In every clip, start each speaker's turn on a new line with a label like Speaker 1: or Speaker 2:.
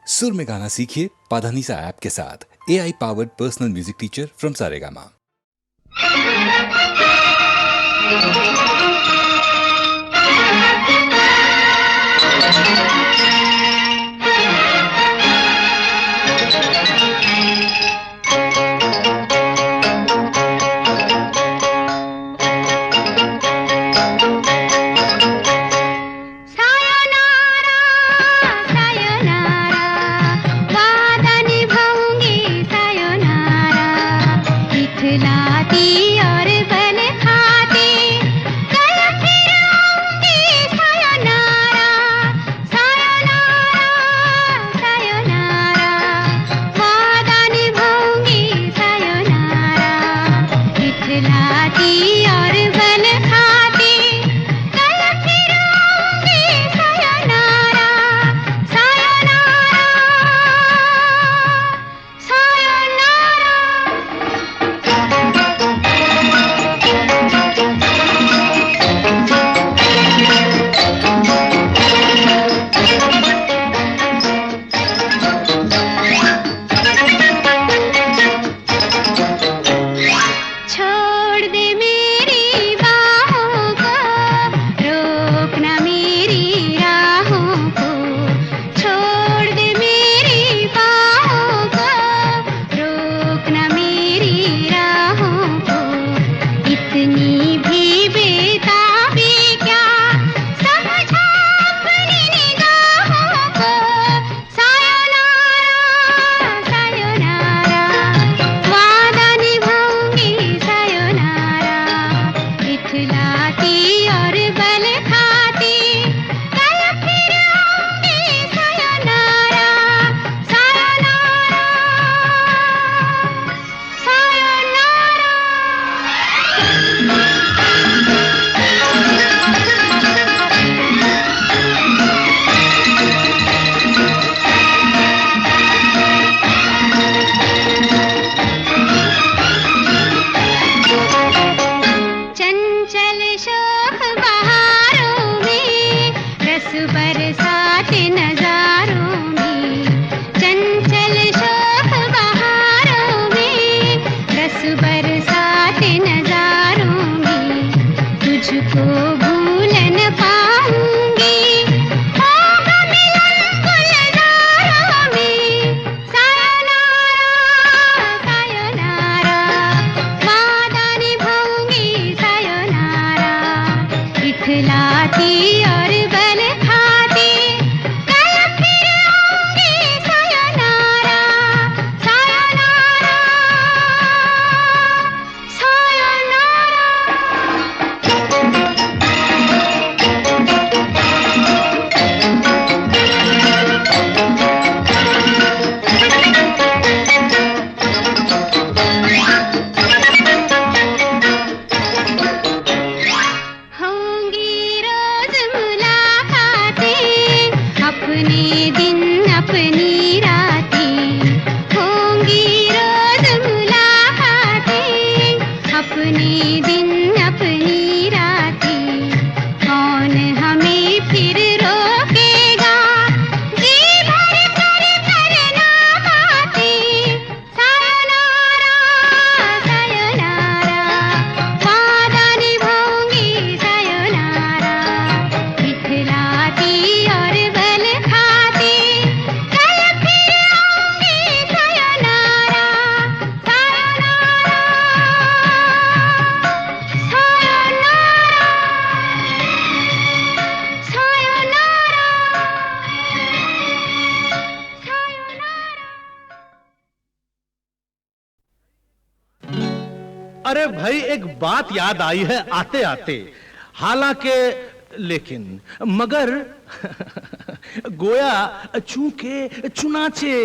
Speaker 1: सुर में गाना सीखिए पाधानीसा ऐप के साथ। AI powered personal music teacher from Saregama.
Speaker 2: अरे भाई, एक बात याद आई है आते आते, हालांकि लेकिन मगर गोया चूंके चुनाचे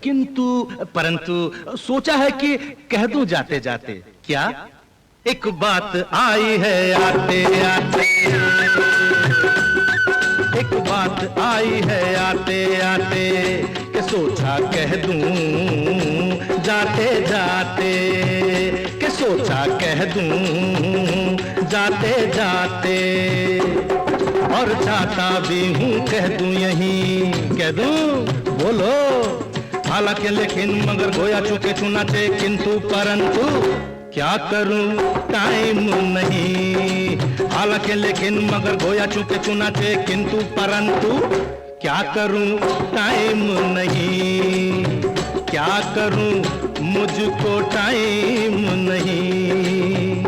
Speaker 2: किंतु परंतु सोचा है कि कह दूं जाते जाते। क्या? एक बात आई है आते आते, एक बात आई है आते आते, कि सोचा कह दूं जाते जाते, कि सोचा कह दूं जाते जाते, और जाता भी हूँ कह दूं यहीं, कह दूं बोलो। हालांकि लेकिन मगर गोया चुके चुनाचे, किंतु परंतु क्या करूं टाइम नहीं। हालांकि लेकिन मगर गोया चुके चुनाचे, किंतु परंतु क्या करूं टाइम नहीं। क्या करूं मुझको टाइम नहीं।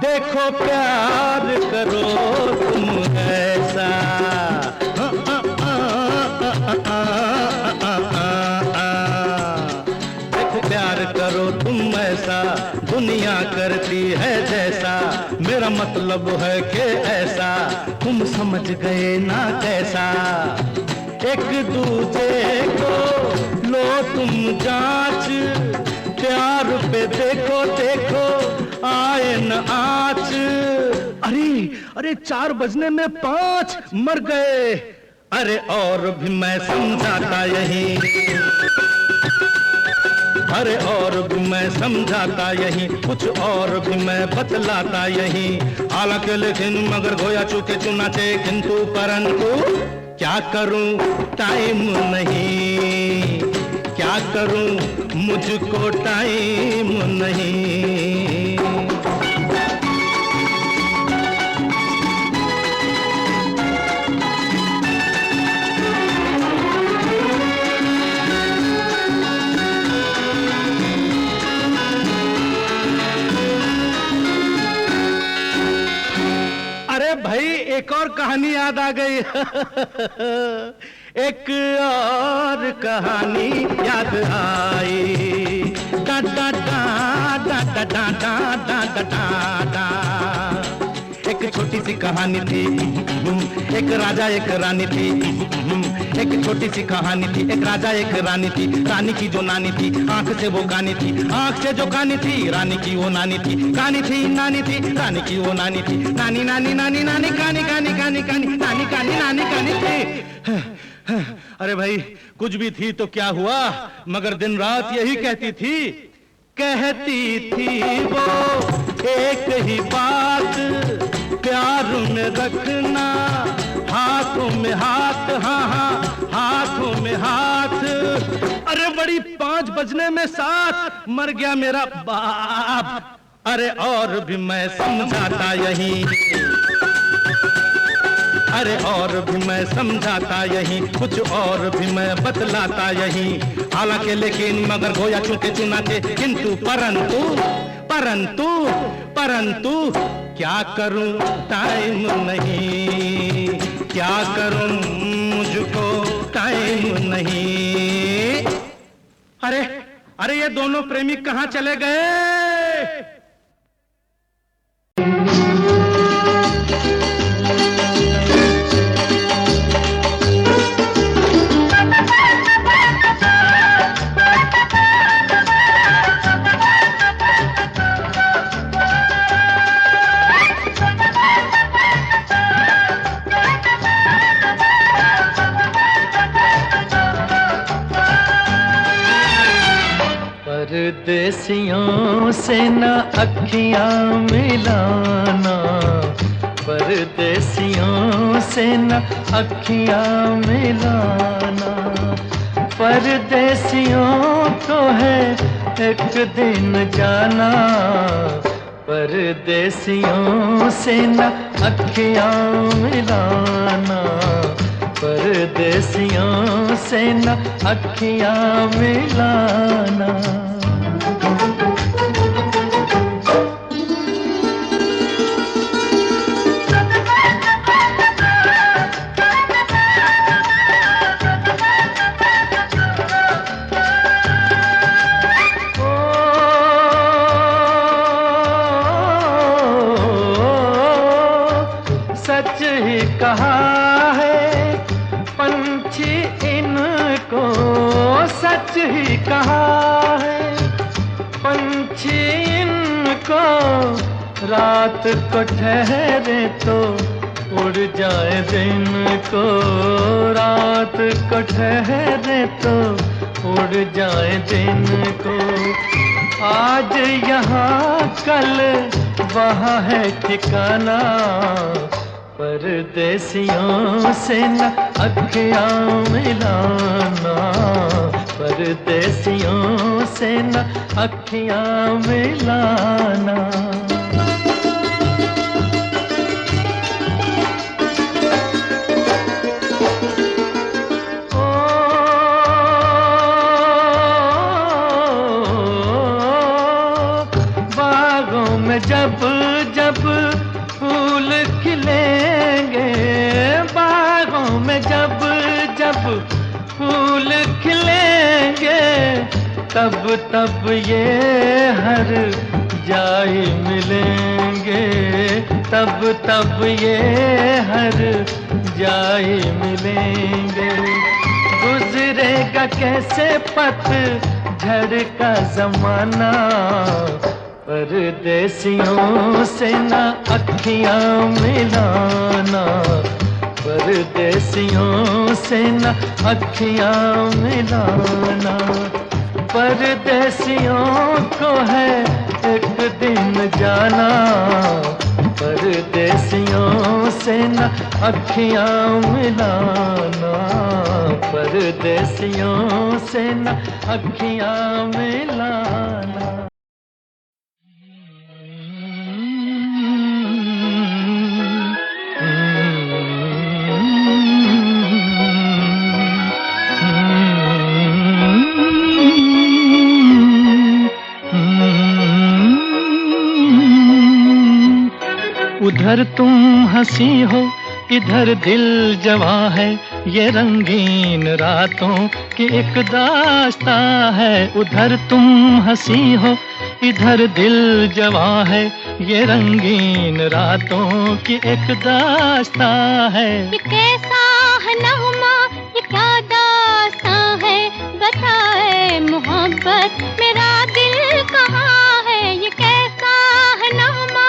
Speaker 2: देखो प्यार करो तुम ऐसा, देखो प्यार करो तुम ऐसा, दुनिया करती है जैसा। मेरा मतलब है कि ऐसा तुम समझ गए ना कैसा। एक दूजे को लो तुम जांच, प्यार पे देखो देखो आए न आँच। अरे अरे 4 बजने में 5 मर गए। अरे और भी मैं समझाता यही, अरे और भी मैं समझाता यही, कुछ और भी मैं बतलाता यही। हालांकि लेकिन मगर गोया चुके चुनाचे, किंतु परंतु क्या करूं टाइम नहीं। क्या करूं मुझको टाइम नहीं। अरे भाई एक और कहानी याद आ गई। एक और कहानी याद आई। डा डा डा डा डा डा डा डा डा डा। एक छोटी सी कहानी थी, एक राजा एक रानी थी। एक छोटी सी कहानी थी, एक राजा एक रानी थी। रानी की जो नानी थी, आंख से वो कानी थी। आंख से जो कानी थी, रानी की वो नानी थी। कानी थी नानी थी, रानी की वो नानी थी। नानी नानी नानी नानी कानी कानी कानी कानी नानी कानी नानी कानी थी। अरे भाई कुछ भी थी तो क्या हुआ, मगर दिन रात यही कहती थी। कहती थी वो एक ही बात, प्यार में रखना हाथों में हाथ। हाँ हाँ हाथों में हाथ। अरे बड़ी 5 बजने में 7 मर गया मेरा बाप। अरे और भी मैं समझाता यही, अरे और भी मैं समझाता यही, कुछ और भी मैं बतलाता यही। हालांकि लेकिन मगर गोया चुके चुनाचे, किंतु परंतु परंतु परंतु क्या करूं टाइम नहीं। क्या करूं मुझको टाइम नहीं। अरे अरे ये दोनों प्रेमी कहां चले गए।
Speaker 3: परदेसियों से न अखियां मिलाना, परदेसियों से न अखियां मिलाना। परदेसियों को है एक दिन जाना, परदेसियों से न अखियां मिलाना। परदेसियों से न अखियां मिलाना। कहा है पंछी इनको सच ही कहा है। पंछी इनको रात को ठहरे तो उड़ जाए दिन को, रात को ठहरे तो उड़ जाए दिन को। आज यहाँ कल वहाँ है ठिकाना, परदेसियों से न अखियाँ मिलाना, परदेसियों से न अखियाँ मिलाना। जब जब फूल खिलेंगे, बागों में जब जब फूल खिलेंगे, तब तब ये हर जाए मिलेंगे, तब तब ये हर जाए मिलेंगे। गुजरेगा कैसे पतझड़ का जमाना, परदेसियों से न अखियाँ मिलाना, परदेसियों से न अखियाँ मिलाना। परदेसियों को है एक दिन जाना, परदेसियों से न अखियाँ मिलाना, परदेसियों से न अखियाँ मिलाना।
Speaker 2: उधर तुम हंसी हो, इधर दिल जवां है, ये रंगीन रातों की एक दास्तां है। उधर तुम हंसी हो, इधर दिल जवां है, ये रंगीन रातों की एक दास्तां है।
Speaker 4: ये कैसा है नगमा, ये क्या दास्तां है, बताए मोहब्बत मेरा दिल कहाँ है। ये कैसा है नगमा,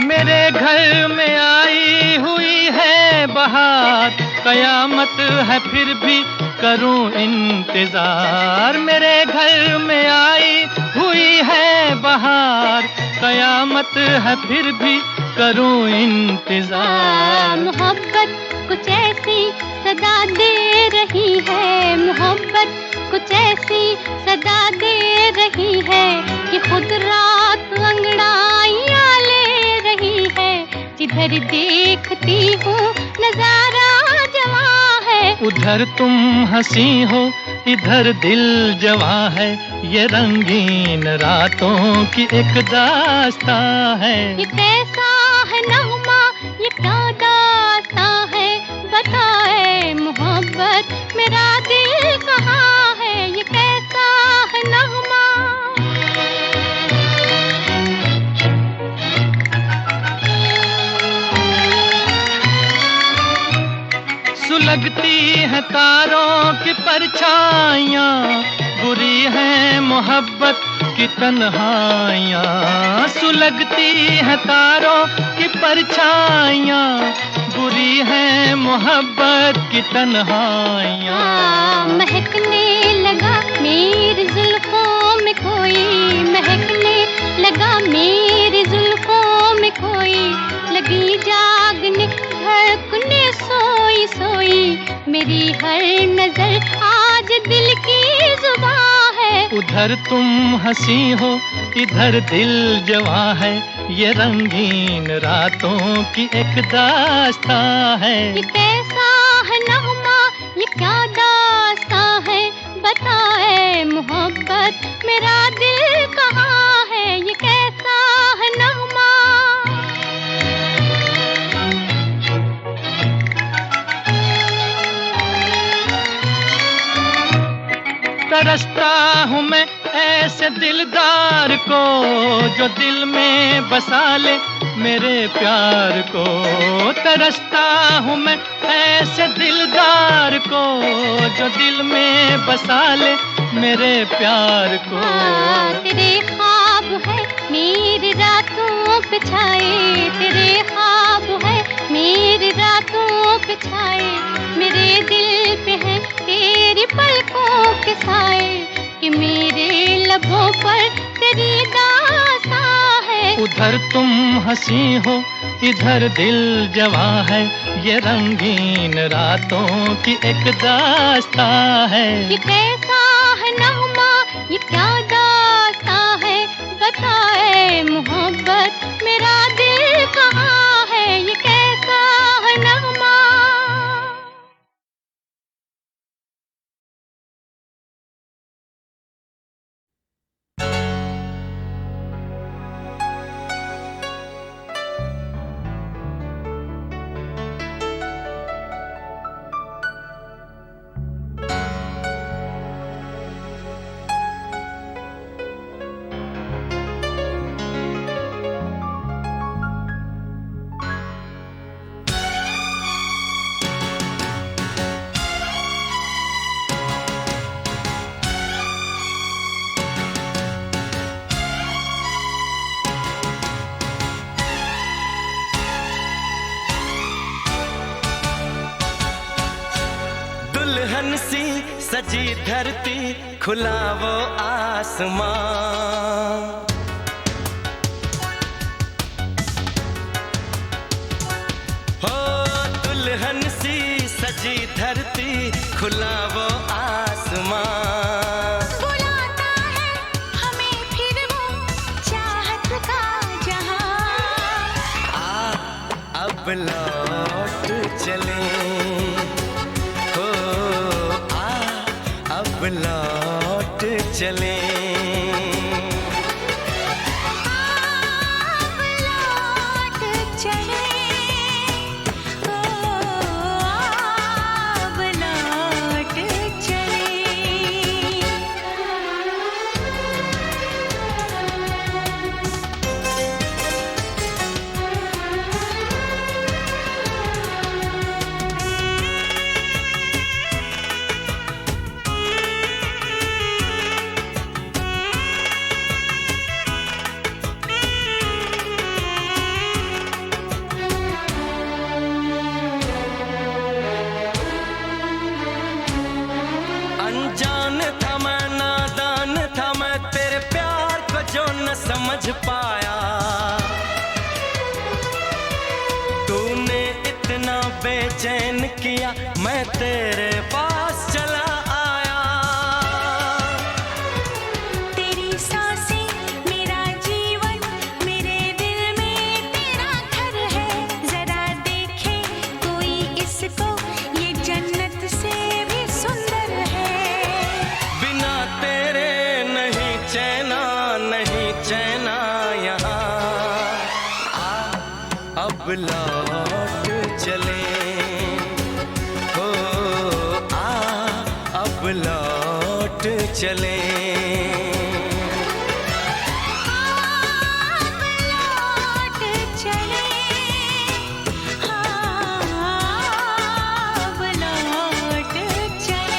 Speaker 2: मेरे घर में आई हुई है बहार, कयामत है फिर भी करूं इंतजार। मेरे घर में आई हुई है बहार, कयामत है फिर भी करूं इंतजार।
Speaker 4: मोहब्बत कुछ ऐसी सदा दे रही है, मोहब्बत कुछ ऐसी सदा दे रही है कि खुद रात अंगड़ाइयाँ ले रही है। जिधर देखती हूँ नजारा जवां है,
Speaker 2: उधर तुम हंसी हो, इधर दिल जवां है, ये रंगीन रातों की एक दास्तां है।
Speaker 4: ये कैसा है नगमा, ये क्या दास्तां है, बताए मोहब्बत मेरा दिल कहाँ है। ये कैसा है नगमा,
Speaker 2: सुलगती है तारों की परछाइयाँ, बुरी है मोहब्बत की तन्हाइयाँ। सुलगती है तारों की परछाइयाँ, बुरी है मोहब्बत की तन्हाइयाँ।
Speaker 4: महकने लगा मेरी जुल्फों में कोई, महकने लगा मेरी जुल्फों में कोई, लगी जागने धड़कने सोई सोई, मेरी हर नजर आज दिल की जुबां है।
Speaker 2: उधर तुम हंसी हो, इधर दिल जवां है, ये रंगीन रातों की एक दास्तां है।
Speaker 4: ये कैसा है नगमा, ये क्या दास्तां है, बताए मोहब्बत मेरा दिल कहाँ है। ये कैसा है नगमा,
Speaker 2: तरसता हूँ मैं ऐसे दिलदार को, जो दिल में बसा ले
Speaker 3: मेरे प्यार को, तरसता हूँ मैं ऐसे दिलदार को जो दिल में बसा ले मेरे प्यार को।
Speaker 4: तेरे ख्वाब है मेरी रातों पे छाए, तेरे ख्वाब है मेरी रातों पे छाए, मेरे दिल पे है तेरी पलकों के साए, कि मेरे लबों पर तेरी दास्तां है।
Speaker 3: उधर तुम हंसी हो इधर दिल जवां है, ये रंगीन रातों की एक दास्तां है।
Speaker 4: ये कैसा है नगमा, ये क्या दास्तां है, बताए मोहब्बत मेरा दिल कहाँ है, ये कैसा है नगमा।
Speaker 5: दुल्हन सी सजी धरती खुला वो आसमां, हो दुल्हन सी सजी धरती खुला वो आसमां,
Speaker 4: बुलाता है हमें फिर वो चाहत का जहां।
Speaker 5: अब लौट चले, हो अब लौट चले,
Speaker 4: अब लौट चले, अब लौट चले।
Speaker 5: अनजान था मैं, नादान था मैं, तेरे प्यार को जो न समझ पाया, तूने इतना बेचैन किया मैं तेरे पास चला आया।
Speaker 4: तेरी सांसें मेरा जीवन, मेरे दिल में तेरा घर है, जरा देखे कोई इसको, ये जन्नत से भी सुंदर है।
Speaker 5: बिना तेरे नहीं चैना, नहीं चैना यहाँ, अब लौट चले, हो अब लौट चले,
Speaker 4: अब लौट चले, अब लौट चले।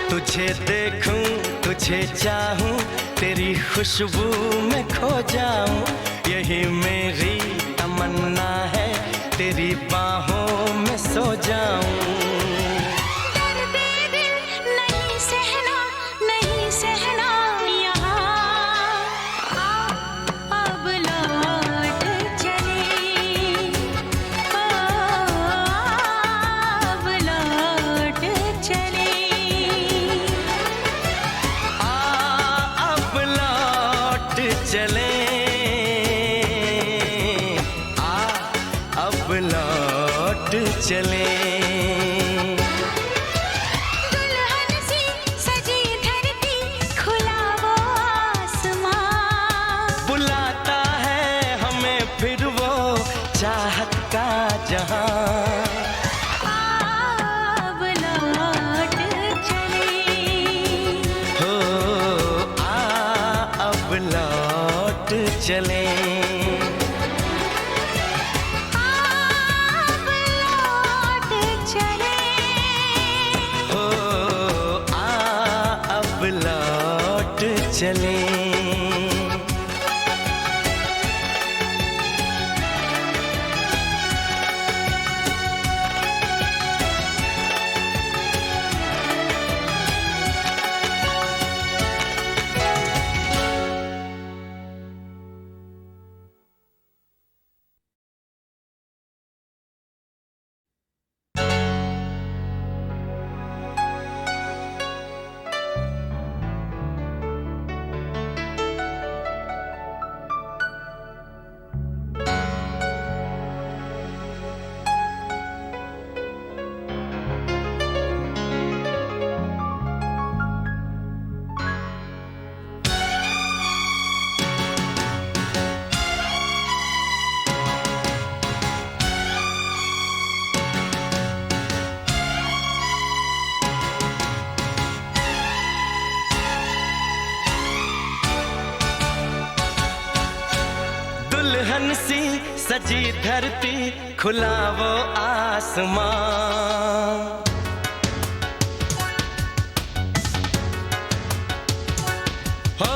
Speaker 5: तुझे देखूं तुझे चाहूं तेरी खुशबू में खो जाऊं, यही मेरी तमन्ना है, तेरी बाहों में सो जाऊं।
Speaker 2: चले
Speaker 6: दुल्हन सी सजी धरती, खुला वो आसमां,
Speaker 2: बुलाता है हमें फिर वो चाहत का जहां।
Speaker 6: अब लौट चले,
Speaker 2: हो अब लौट चले। चले दुल्हन सी सजी धरती, खुला वो आसमां, हो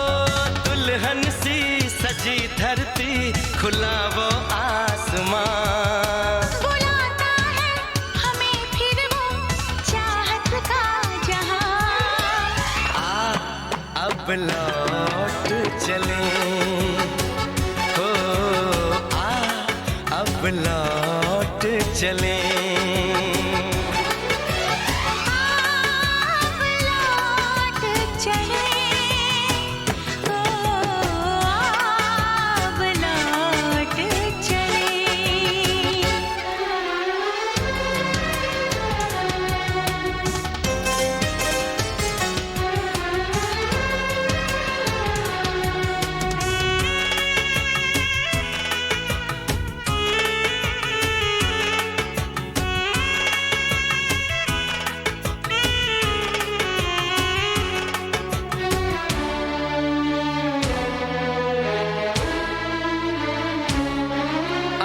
Speaker 2: दुल्हन सी सजी धरती, खुला वो आसमां,
Speaker 6: बुलाता है हमें फिर वो चाहत का जहां।
Speaker 2: अब लौट चले, अब लौट चले।
Speaker 6: अब लौट चले, अब लौट चले।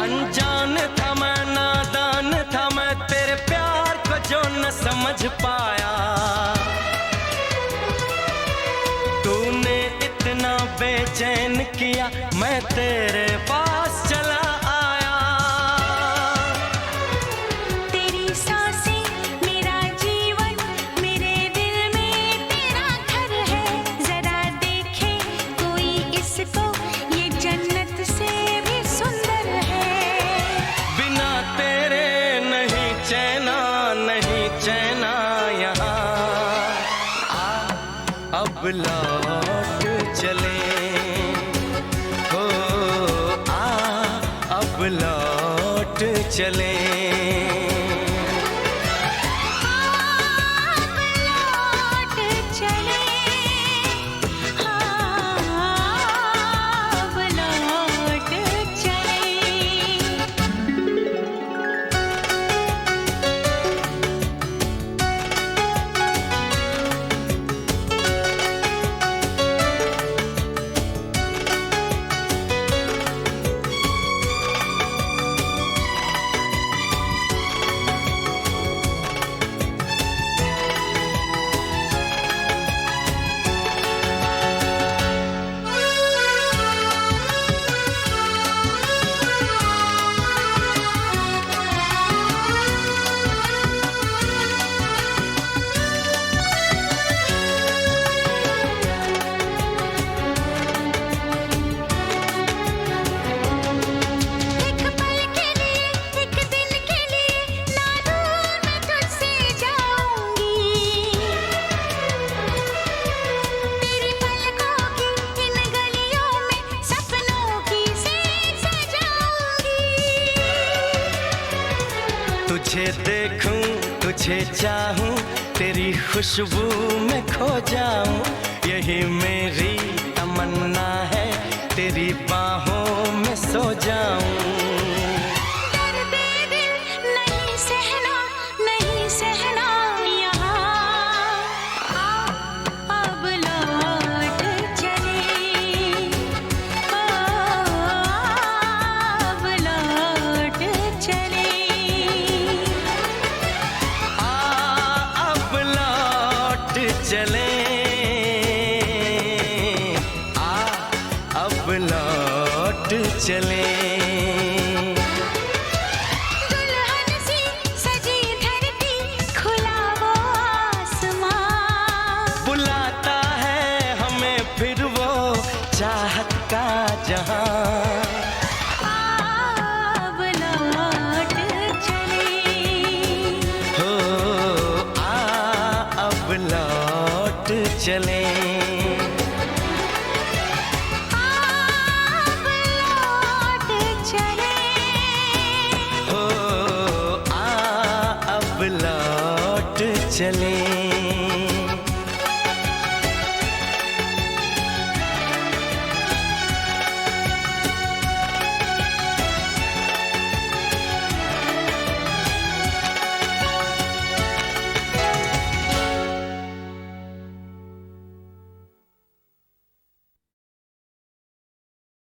Speaker 2: अनजान था मैं, नादान था मैं, तेरे प्यार को जो न समझ पाया। तूने इतना बेचैन किया, मैं तेरे पास चला आया।
Speaker 6: तेरी सांसें मेरा जीवन, मेरे दिल में तेरा घर है। जरा देखे कोई इसको, ये जन्नत से भी सुंदर है।
Speaker 2: बिना तेरे नहीं चैना, नहीं चैना यहाँ। अब लौट चले, हो अब लौट चले।
Speaker 6: अब लौट चले, अब लौट चले।
Speaker 5: तुझे चाहूं, तेरी खुशबू में खो जाऊं, यही मेरी तमन्ना है, तेरी बाहों में सो जाऊं।
Speaker 6: दर्द दिल नहीं सहना, नहीं सहना यहाँ, अब लौट चले, अब लौट चले।
Speaker 5: अब लौट चले, अब लौट चले।
Speaker 6: दुल्हन सी सजी धरती, खुला वो आसमां,
Speaker 5: बुलाता है हमें फिर वो चाहत का जहां।
Speaker 6: अब लौट चले,
Speaker 5: हो अब लौट चले।
Speaker 6: अब लौट चले।
Speaker 5: हो अब लौट चले।